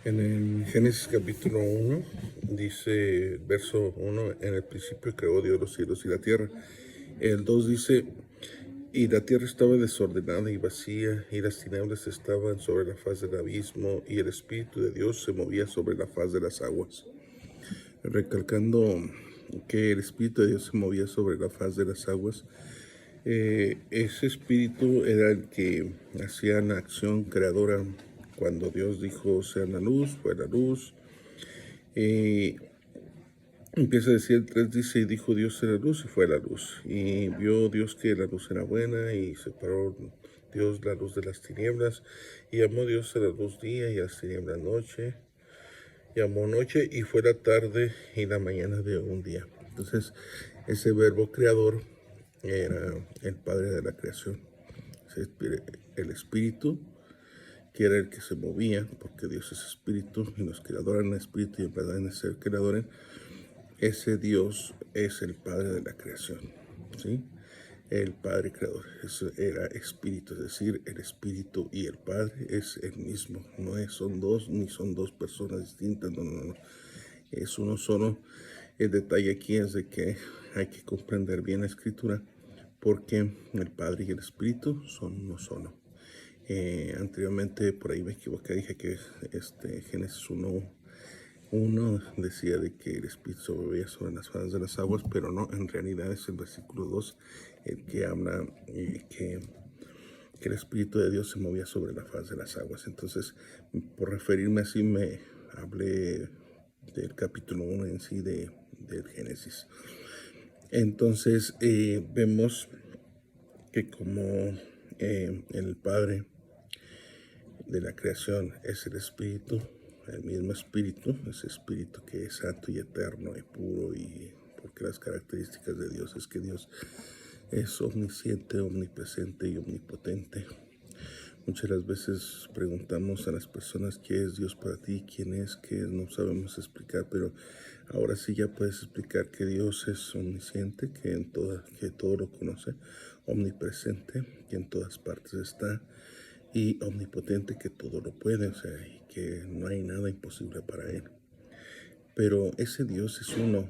En el Génesis capítulo 1 dice, verso 1, en el principio creó Dios los cielos y la tierra. El 2 dice, y la tierra estaba desordenada y vacía, y las tinieblas estaban sobre la faz del abismo, y el Espíritu de Dios se movía sobre la faz de las aguas. Recalcando que el Espíritu de Dios se movía sobre la faz de las aguas, ese Espíritu era el que hacía la acción creadora. Cuando Dios dijo, sea la luz, fue la luz. Empieza a decir el 3, dice, y dijo Dios sea la luz, y fue la luz. Y vio Dios que la luz era buena, y separó Dios la luz de las tinieblas, y llamó Dios a la luz día, y a las tinieblas noche. Llamó noche, y fue la tarde y la mañana de un día. Entonces, ese verbo creador era el padre de la creación. El espíritu, que era el que se movía, porque Dios es espíritu, y los que adoran al espíritu y en verdad en el ser que le adoren, ese Dios es el padre de la creación, ¿sí? El padre creador, eso era espíritu, es decir, el espíritu y el padre es el mismo, no son dos, ni son dos personas distintas, no, es uno solo. El detalle aquí es de que hay que comprender bien la escritura, porque el padre y el espíritu son uno solo. Anteriormente por ahí me equivoqué, dije que Génesis 1 decía de que el Espíritu se movía sobre las fases de las aguas, pero no, en realidad es el versículo 2 el que habla que el Espíritu de Dios se movía sobre la faz de las aguas. Entonces, por referirme así, me hablé del capítulo 1 en sí del Génesis. Entonces, vemos que como el Padre de la creación es el Espíritu, el mismo Espíritu, ese Espíritu que es santo y eterno y puro, y porque las características de Dios es que Dios es omnisciente, omnipresente y omnipotente. Muchas de las veces preguntamos a las personas qué es Dios para ti, quién es, que no sabemos explicar, pero ahora sí ya puedes explicar que Dios es omnisciente, que todo lo conoce, omnipresente, que en todas partes está, y omnipotente, que todo lo puede, o sea, y que no hay nada imposible para él. Pero ese Dios es uno.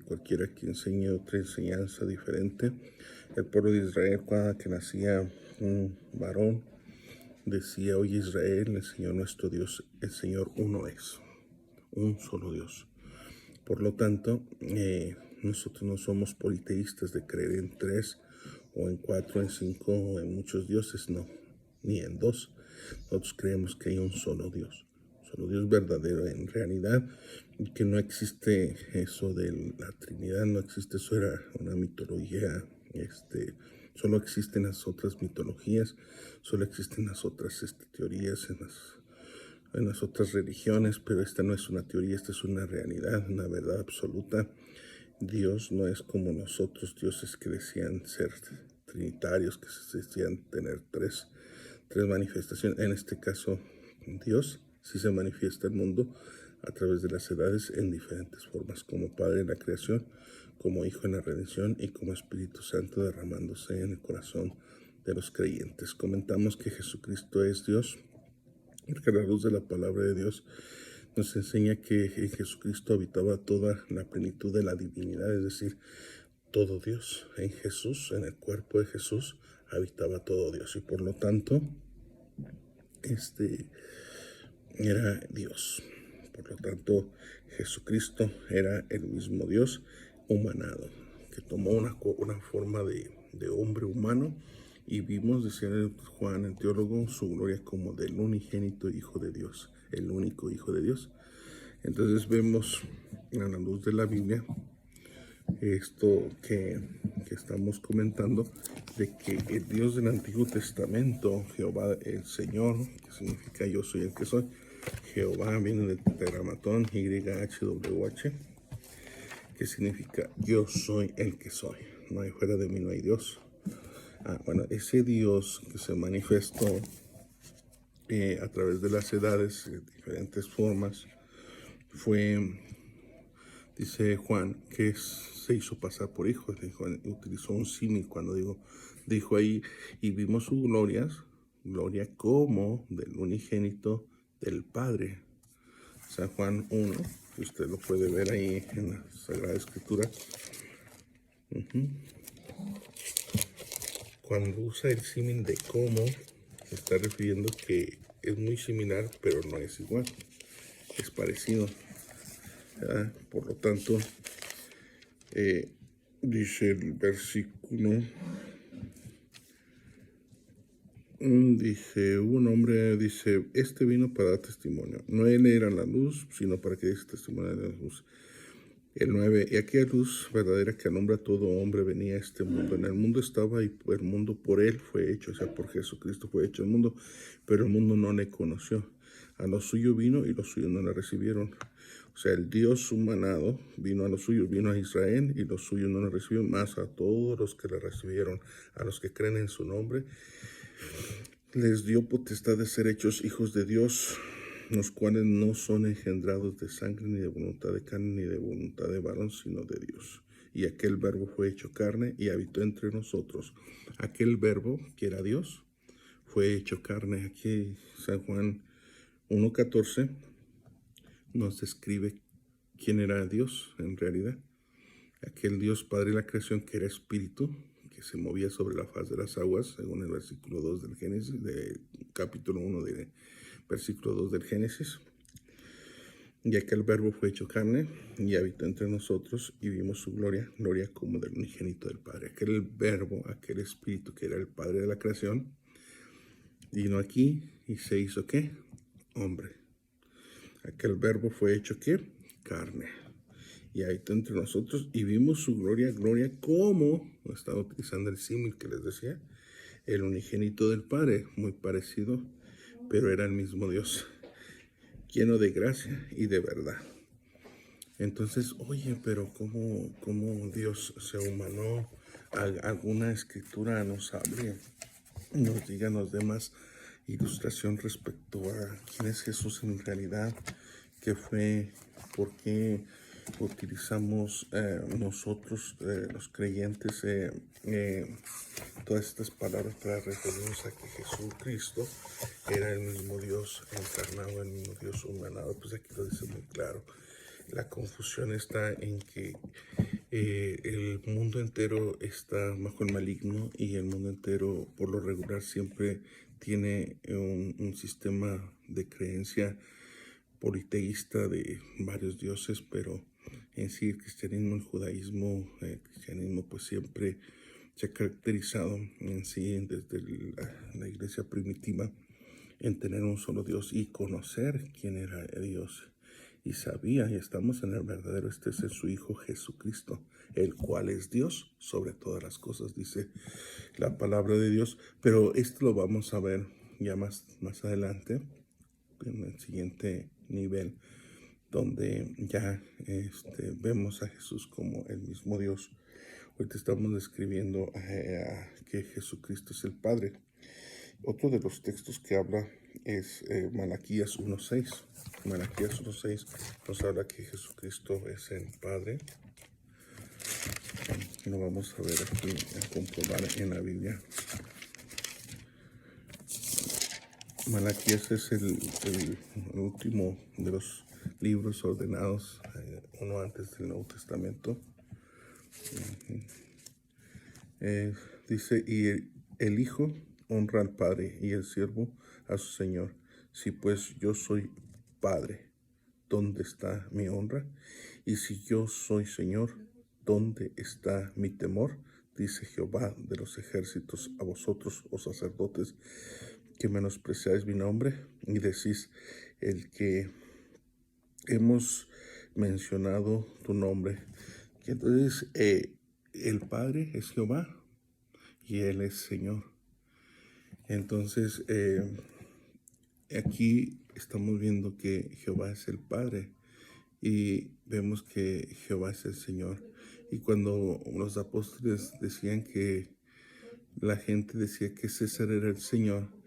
Cualquiera que enseñe otra enseñanza diferente, el pueblo de Israel, cuando que nacía un varón, decía, oye Israel, el Señor nuestro Dios, el Señor uno es, un solo Dios. Por lo tanto, nosotros no somos politeístas de creer en 3 o en 4, en 5 o en muchos dioses, no, ni en 2. Nosotros creemos que hay un solo Dios verdadero en realidad, y que no existe eso de la Trinidad, no existe, eso era una mitología, solo existen las otras mitologías, solo existen las otras teorías en las otras religiones, pero esta no es una teoría, esta es una realidad, una verdad absoluta. Dios no es como nosotros, dioses que decían ser trinitarios, que decían tener tres manifestaciones. En este caso, Dios sí se manifiesta al mundo a través de las edades en diferentes formas, como Padre en la creación, como Hijo en la redención y como Espíritu Santo derramándose en el corazón de los creyentes. Comentamos que Jesucristo es Dios, porque a la luz de la palabra de Dios nos enseña que en Jesucristo habitaba toda la plenitud de la divinidad, es decir, todo Dios. En Jesús, en el cuerpo de Jesús, habitaba todo Dios, y por lo tanto, era Dios. Por lo tanto, Jesucristo era el mismo Dios humanado, que tomó una forma de hombre humano, y vimos, decía Juan el teólogo, su gloria como del unigénito Hijo de Dios, el único Hijo de Dios. Entonces vemos a la luz de la Biblia esto que estamos comentando, de que el Dios del Antiguo Testamento, Jehová el Señor, que significa yo soy el que soy, Jehová viene del tetragramatón YHWH, que significa yo soy el que soy, no hay fuera de mí, no hay Dios. Bueno, ese Dios que se manifestó a través de las edades, de diferentes formas, fue, dice Juan, que se hizo pasar por hijo. Utilizó un símil cuando dijo ahí, y vimos su gloria como del unigénito del Padre. San Juan 1, que usted lo puede ver ahí en la Sagrada Escritura. Cuando usa el símil de cómo, está refiriendo que es muy similar, pero no es igual, es parecido. Por lo tanto, dice el versículo, dice, un hombre, dice, este vino para dar testimonio. No él era la luz, sino para que diese testimonio de la luz. El 9, y aquella luz verdadera que alumbra a todo hombre venía a este mundo. En el mundo estaba y el mundo por él fue hecho, o sea, por Jesucristo fue hecho el mundo, pero el mundo no le conoció. A lo suyo vino y los suyos no le recibieron. O sea, el Dios humanado vino a los suyos, vino a Israel y los suyos no le recibieron, más a todos los que le recibieron, a los que creen en su nombre, les dio potestad de ser hechos hijos de Dios, los cuales no son engendrados de sangre, ni de voluntad de carne, ni de voluntad de varón, sino de Dios. Y aquel verbo fue hecho carne y habitó entre nosotros. Aquel verbo, que era Dios, fue hecho carne. Aquí San Juan 1:14 nos describe quién era Dios en realidad. Aquel Dios Padre de la creación que era espíritu, que se movía sobre la faz de las aguas, según el versículo 2 del Génesis, del capítulo 1 de versículo 2 del Génesis. Y aquel verbo fue hecho carne y habitó entre nosotros y vimos su gloria, gloria como del unigénito del Padre. Aquel verbo, aquel espíritu que era el Padre de la creación, vino aquí y se hizo ¿qué? Hombre. Aquel verbo fue hecho ¿qué? Carne. Y habitó entre nosotros y vimos su gloria, gloria como, estaba utilizando el símil que les decía, el unigénito del Padre, muy parecido, pero era el mismo Dios, lleno de gracia y de verdad. Entonces, oye, pero ¿cómo Dios se humanó? ¿Alguna escritura nos hable, nos diga, nos dé más ilustración respecto a quién es Jesús en realidad? ¿Qué fue? ¿Por qué utilizamos nosotros, los creyentes, todas estas palabras para referirnos a que Jesucristo era el mismo Dios encarnado, el mismo Dios humanado? Pues aquí lo dice muy claro. La confusión está en que el mundo entero está bajo el maligno y el mundo entero por lo regular siempre tiene un sistema de creencia politeísta de varios dioses, pero en sí el cristianismo, el cristianismo pues siempre se ha caracterizado en sí desde la iglesia primitiva en tener un solo Dios y conocer quién era Dios. Y sabía, y estamos en el verdadero, este es su Hijo Jesucristo, el cual es Dios sobre todas las cosas, dice la palabra de Dios. Pero esto lo vamos a ver ya más adelante, en el siguiente nivel, donde ya vemos a Jesús como el mismo Dios. Ahorita estamos describiendo que Jesucristo es el Padre. Otro de los textos que habla es Malaquías 1:6. Malaquías 1:6 nos habla que Jesucristo es el Padre. Y lo vamos a ver aquí, a comprobar en la Biblia. Malaquías es el último de los libros ordenados, uno antes del Nuevo Testamento. Dice, y el Hijo honra al Padre y el siervo a su Señor. Si pues yo soy Padre, ¿dónde está mi honra? Y si yo soy Señor, ¿dónde está mi temor? Dice Jehová de los ejércitos a vosotros, oh sacerdotes, que menospreciáis mi nombre y decís el que hemos mencionado tu nombre. Y entonces el Padre es Jehová y Él es Señor. Entonces aquí estamos viendo que Jehová es el Padre y vemos que Jehová es el Señor. Y cuando los apóstoles decían que la gente decía que César era el Señor,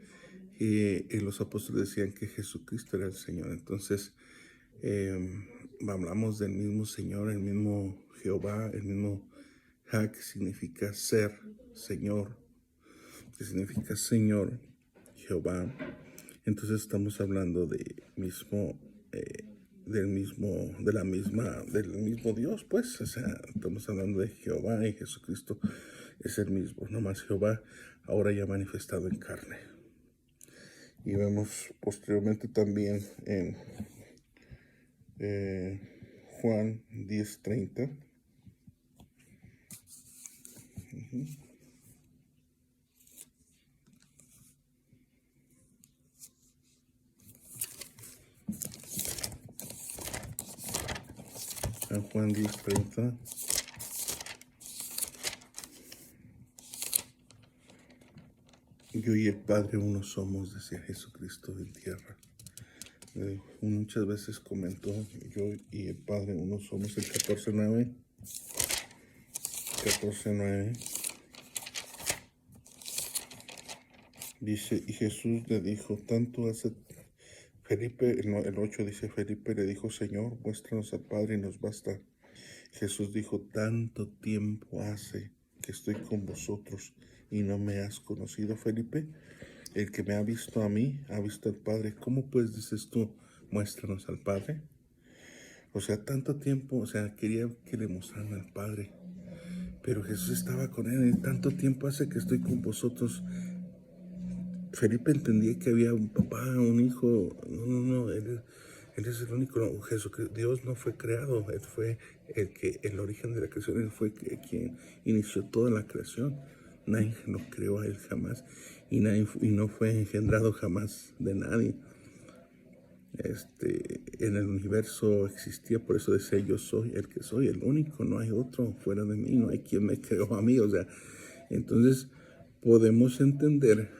y los apóstoles decían que Jesucristo era el Señor. Entonces hablamos del mismo Señor, el mismo Jehová, el mismo Ja, que significa ser, Señor, que significa Señor, Jehová. Entonces estamos hablando de del mismo Dios, pues, o sea, estamos hablando de Jehová y Jesucristo es el mismo, nomás Jehová ahora ya manifestado en carne. Y vemos posteriormente también en Juan 10:30. En Juan 10:30. Yo y el Padre uno somos, decía Jesucristo en tierra. Muchas veces comentó, yo y el Padre uno somos, el 14:9. Dice, y Jesús le dijo, tanto hace Felipe, el 8 dice, Felipe le dijo, Señor, muéstranos al Padre y nos basta. Jesús dijo, tanto tiempo hace que estoy con vosotros y no me has conocido, Felipe. El que me ha visto a mí, ha visto al Padre. ¿Cómo pues dices tú, muéstranos al Padre? O sea, tanto tiempo, o sea, quería que le mostraran al Padre. Pero Jesús estaba con él, tanto tiempo hace que estoy con vosotros. Felipe entendía que había un papá, un hijo. No, él es el único. No, Dios no fue creado, él fue el origen de la creación, él fue quien inició toda la creación. Nadie lo creó a él jamás y no fue engendrado jamás de nadie. En el universo existía, por eso decía, yo soy el que soy, el único, no hay otro fuera de mí, no hay quien me creó a mí. O sea, entonces podemos entender,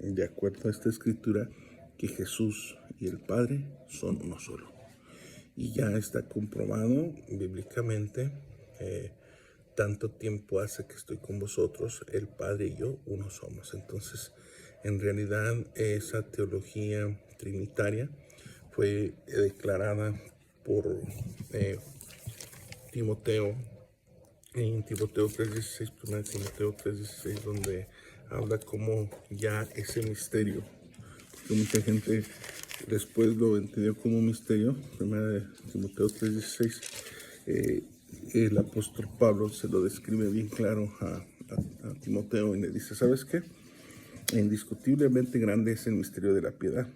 de acuerdo a esta escritura, que Jesús y el Padre son uno solo. Y ya está comprobado bíblicamente, tanto tiempo hace que estoy con vosotros, el Padre y yo uno somos. Entonces, en realidad, esa teología trinitaria fue declarada por Timoteo, en Timoteo 3:16, 1 Timoteo 3:16, donde habla como ya ese misterio, porque mucha gente después lo entendió como un misterio. 1 Timoteo 3:16, el apóstol Pablo se lo describe bien claro a Timoteo y le dice, ¿sabes qué? Indiscutiblemente grande es el misterio de la piedad.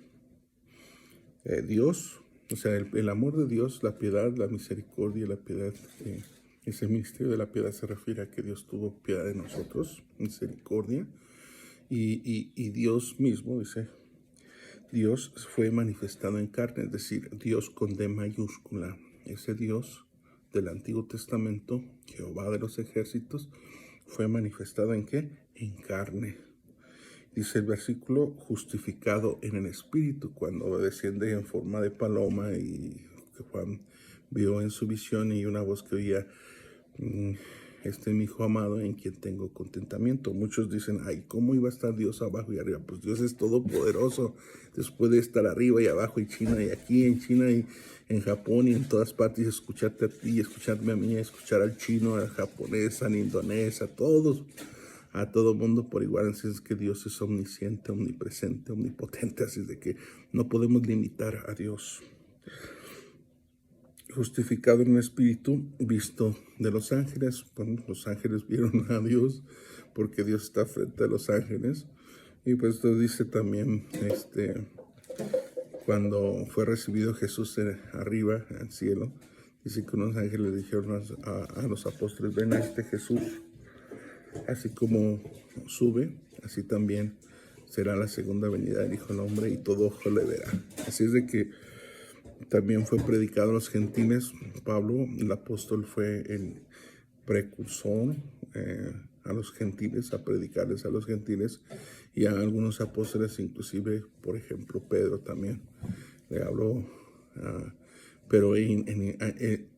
Dios, o sea, el amor de Dios, la piedad, la misericordia, la piedad, ese misterio de la piedad se refiere a que Dios tuvo piedad de nosotros, misericordia, y Dios mismo, dice, Dios fue manifestado en carne, es decir, Dios con D mayúscula, ese Dios del Antiguo Testamento, Jehová de los ejércitos, fue manifestado ¿en qué? En carne. Dice el versículo, justificado en el Espíritu, cuando desciende en forma de paloma y que Juan vio en su visión y una voz que oía, este es mi hijo amado en quien tengo contentamiento. Muchos dicen, ay, ¿cómo iba a estar Dios abajo y arriba? Pues Dios es todopoderoso, Dios puede estar arriba y abajo y China y aquí en China y en Japón y en todas partes, escucharte a ti, escucharme a mí, escuchar al chino, al japonés, al indonés, a todos. A todo mundo por igual, así es que Dios es omnisciente, omnipresente, omnipotente, así es de que no podemos limitar a Dios. Justificado en el Espíritu, visto de los ángeles. Bueno, los ángeles vieron a Dios porque Dios está frente a los ángeles. Y pues esto dice también, cuando fue recibido Jesús arriba al cielo, dice que unos ángeles dijeron a los apóstoles, ven a este Jesús. Así como sube, así también será la segunda venida del Hijo del Hombre y todo ojo le verá. Así es de que también fue predicado a los gentiles. Pablo, el apóstol, fue el precursor a los gentiles, a predicarles a los gentiles y a algunos apóstoles, inclusive, por ejemplo, Pedro también le habló. Pero en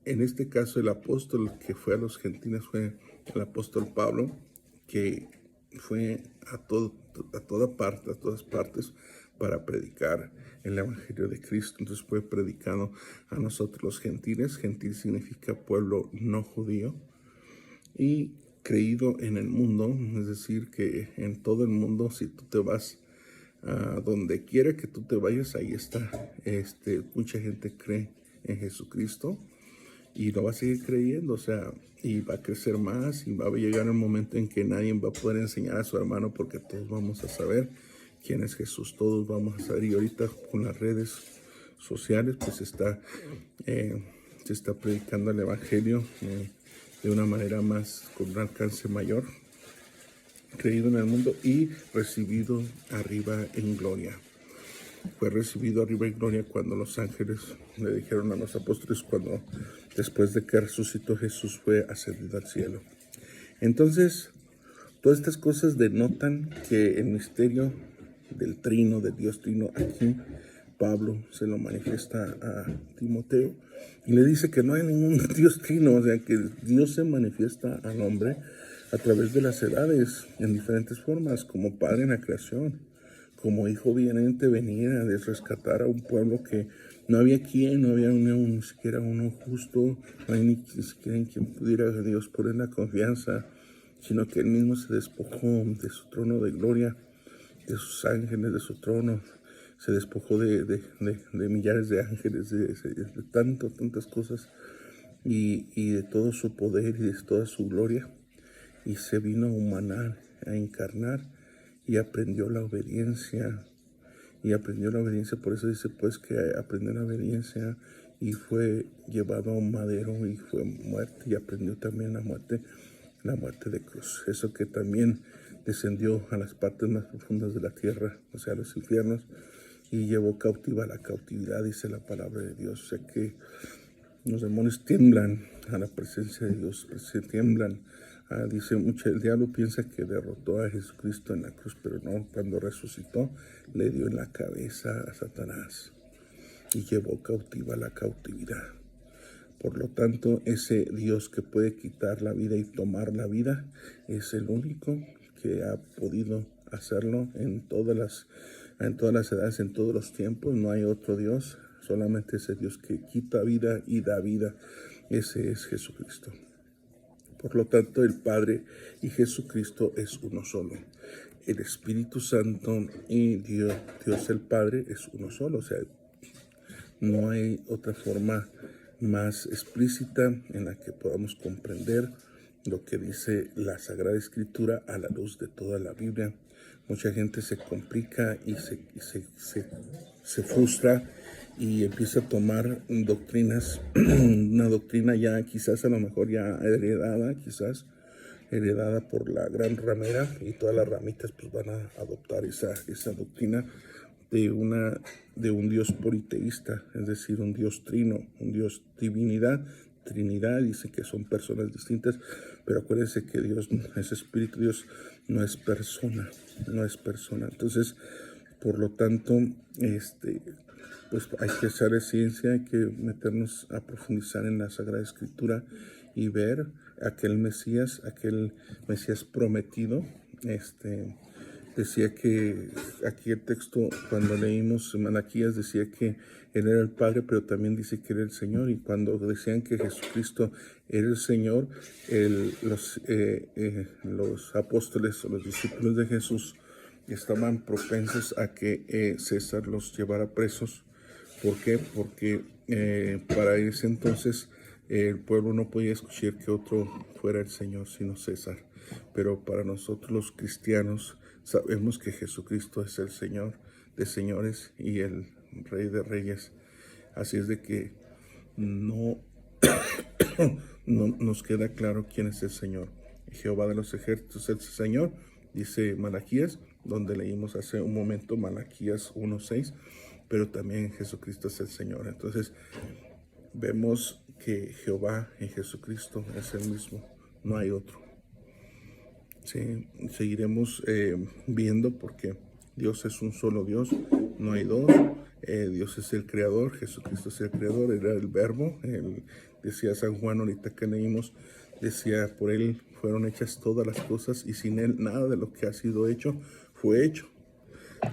este caso el apóstol que fue a los gentiles fue el apóstol Pablo, que fue a todas partes para predicar el evangelio de Cristo. Entonces fue predicado a nosotros los gentiles. Gentil significa pueblo no judío, y creído en el mundo, es decir, que en todo el mundo, si tú te vas a donde quiera que tú te vayas, ahí está. Mucha gente cree en Jesucristo y lo va a seguir creyendo, o sea, y va a crecer más y va a llegar el momento en que nadie va a poder enseñar a su hermano porque todos vamos a saber quién es Jesús, todos vamos a saber. Y ahorita con las redes sociales pues se está predicando el evangelio de una manera más, con un alcance mayor, creído en el mundo y recibido arriba en gloria. Fue recibido arriba en gloria cuando los ángeles le dijeron a los apóstoles, cuando después de que resucitó Jesús fue ascendido al cielo. Entonces, todas estas cosas denotan que el misterio del trino, del Dios trino, aquí Pablo se lo manifiesta a Timoteo y le dice que no hay ningún Dios trino, o sea, que Dios se manifiesta al hombre a través de las edades, en diferentes formas, como padre en la creación, como hijo obediente venía a rescatar a un pueblo que no había quien, no había ni siquiera uno justo, no hay ni siquiera en quien pudiera a Dios poner la confianza, sino que él mismo se despojó de su trono de gloria, de sus ángeles, de su trono, se despojó de millares de ángeles, de tantas cosas, y de todo su poder y de toda su gloria, y se vino a humanar, a encarnar, y aprendió la obediencia, por eso dice pues que aprendió la obediencia y fue llevado a un madero y fue muerto y aprendió también la muerte de cruz. Eso que también descendió a las partes más profundas de la tierra, o sea, a los infiernos, y llevó cautiva la cautividad, dice la palabra de Dios. O sea que los demonios tiemblan a la presencia de Dios, se tiemblan. Dice mucho, el diablo piensa que derrotó a Jesucristo en la cruz, pero no, cuando resucitó le dio en la cabeza a Satanás y llevó cautiva la cautividad. Por lo tanto, ese Dios que puede quitar la vida y tomar la vida es el único que ha podido hacerlo en todas las edades, en todos los tiempos. No hay otro Dios, solamente ese Dios que quita vida y da vida. Ese es Jesucristo. Por lo tanto, el Padre y Jesucristo es uno solo. El Espíritu Santo y Dios el Padre es uno solo. O sea, no hay otra forma más explícita en la que podamos comprender lo que dice la Sagrada Escritura a la luz de toda la Biblia. Mucha gente se complica y se frustra y empieza a tomar doctrinas, una doctrina ya quizás a lo mejor ya heredada por la gran ramera, y todas las ramitas pues van a adoptar esa doctrina de un Dios politeísta, es decir, un Dios trino, un Dios Trinidad, dice que son personas distintas, pero acuérdense que Dios es espíritu, Dios no es persona. Entonces, por lo tanto, pues hay que hacer ciencia, hay que meternos a profundizar en la Sagrada Escritura y ver aquel Mesías prometido. Decía que aquí el texto, cuando leímos Malaquías, decía que Él era el Padre, pero también dice que era el Señor. Y cuando decían que Jesucristo era el Señor, los apóstoles o los discípulos de Jesús estaban propensos a que César los llevara presos. ¿Por qué? Porque para ese entonces el pueblo no podía escuchar que otro fuera el Señor sino César. Pero para nosotros los cristianos sabemos que Jesucristo es el Señor de señores y el Rey de reyes. Así es de que no nos queda claro quién es el Señor. Jehová de los ejércitos es el Señor, dice Malaquías, donde leímos hace un momento Malaquías 1:6, pero también Jesucristo es el Señor. Entonces vemos que Jehová y Jesucristo es el mismo, no hay otro. Sí, seguiremos viendo, porque Dios es un solo Dios, no hay dos. Dios es el creador, Jesucristo es el creador, era el verbo. Decía San Juan ahorita que leímos, decía, por él fueron hechas todas las cosas y sin él nada de lo que ha sido hecho fue hecho.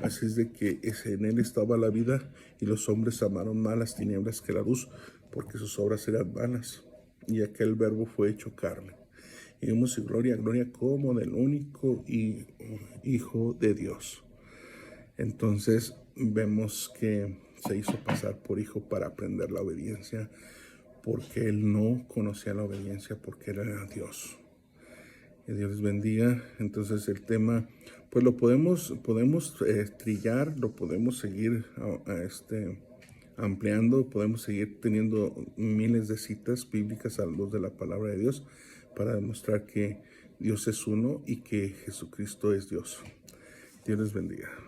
Así es de que en él estaba la vida, y los hombres amaron más las tinieblas que la luz, porque sus obras eran vanas, y aquel verbo fue hecho carne. Y vimos gloria como del único Hijo de Dios. Entonces vemos que se hizo pasar por hijo para aprender la obediencia, porque él no conocía la obediencia, porque él era Dios. Que Dios les bendiga. Entonces el tema, pues lo podemos trillar, lo podemos seguir ampliando, podemos seguir teniendo miles de citas bíblicas a la luz de la palabra de Dios para demostrar que Dios es uno y que Jesucristo es Dios. Dios les bendiga.